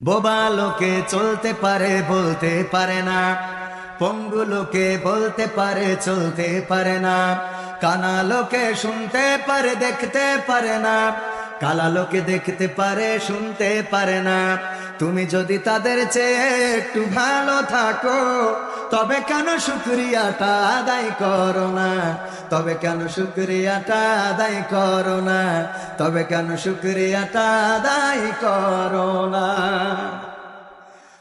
বোবা লোকে চলতে পারে বলতে পারে না, পঙ্গু লোকে বলতে পারে চলতে পারে না, কানা লোকে শুনতে পারে দেখতে পারে না, কালা লোকে দেখতে পারে শুনতে পারে না। তুমি যদি তাদের চেয়ে একটু ভালো থাকো তবে কেন শুকরিয়াটা আদায় করো না? তবে কেন শুকরিয়াটা আদায় করো না? তবে কেন শুকরিয়াটা আদায় করো না?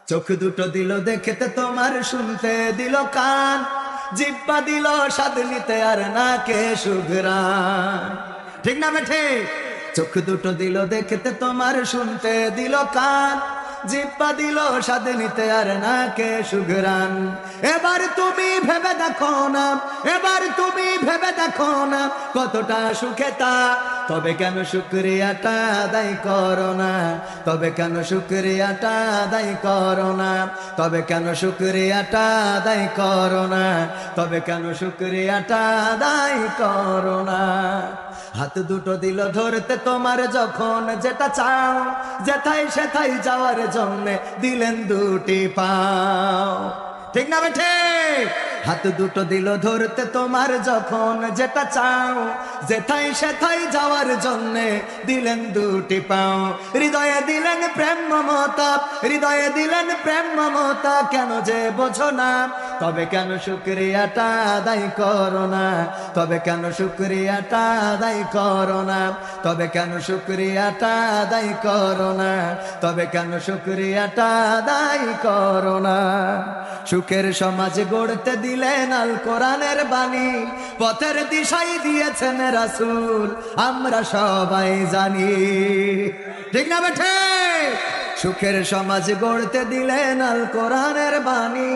চোখ দুটো দিল দেখতে তোমার, শুনতে দিল কান, জিব্বা দিল স্বাদ নিতে আর নাকে সুঘ্রাণ। ঠিক না বেঠে? চোখ দুটো দিল দেখতে তোমার, শুনতে দিল কান, জিব্বা দিল স্বাদ নিতে আর নাকে সুঘ্রাণ। এবার তুমি ভেবে দেখো না, এবার তুমি ভেবে দেখো না কতটা সুখে তা। তবে কেন শুকরিয়াটা আদায় করো না? তবে কেন শুকরিয়াটা আদায় করো না? তবে কেন শুকরিয়াটা আদায় করো না? তবে কেন শুকরিয়াটা আদায় করো না? হাত দুটো দিল ধরতে তোমার যখন, যেটা চাও যেথায় সেথায় যাওয়ার জন্যে দিলেন দুটি পাও। ঠিক না বেঠে? হাত দুটো দিল ধরতে তোমার যখন, যেটা চাও যেথায় সেথায় যাওয়ার জন্যে দিলেন দুটি পাও। হৃদয়ে দিলেন প্রেম মমতা, হৃদয়ে দিলেন প্রেম মমতা, কেন যে বোঝো না? তবে কেন শুকরিয়াটা আদায় করো না? তবে কেন শুকরিয়াটা আদায় করো না? তবে কেন শুকরিয়াটা আদায় করো না? তবে কেন শুকরিয়াটা আদায় করো না? সুখের সমাজ গড়তে দিলেন আল কোরআনের বাণী, পথের দিশাই দিয়েছেন রাসূল আমরা সবাই জানি। ঠিক না বেঠে? সুখের সমাজ গড়তে দিলেন আল কোরআনের বাণী,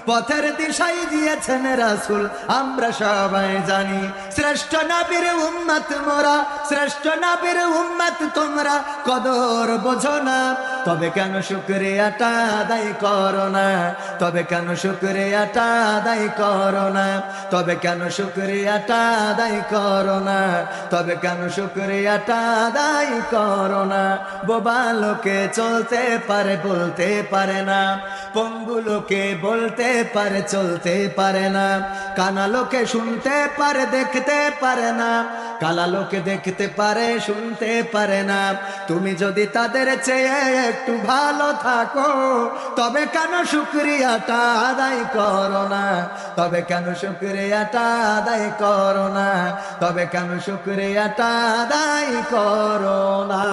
পথের দিশাই দিয়েছেন রাসূল আমরা সবাই জানি। শ্রেষ্ঠ নবীর উম্মত মোরা, শ্রেষ্ঠ নবীর উম্মত তোমরা, কদর বোঝো না? তবে কেন শুকরিয়াটা আদায় করো না? তবে কেন শুকরিয়াটা আদায় করো না? তবে কেন শুকরিয়াটা আদায় করো না? তবে কেন শুকরিয়াটা আদায় করো না? বোবা লোকে চলতে পারে বলতে পারে না, পঙ্গু লোকে বলতে পারে চলতে পারে না, কানা লোকে শুনতে পারে দেখতে পারে না, কালা লোকে দেখতে পারে শুনতে পারে না। তুমি যদি তাদের চেয়ে একটু ভালো থাকো তবে কেন শুকরিয়াটা আদায় করো না? তবে কেন শুকরিয়াটা আদায় করো না? তবে কেন শুকরিয়াটা আদায় করো না?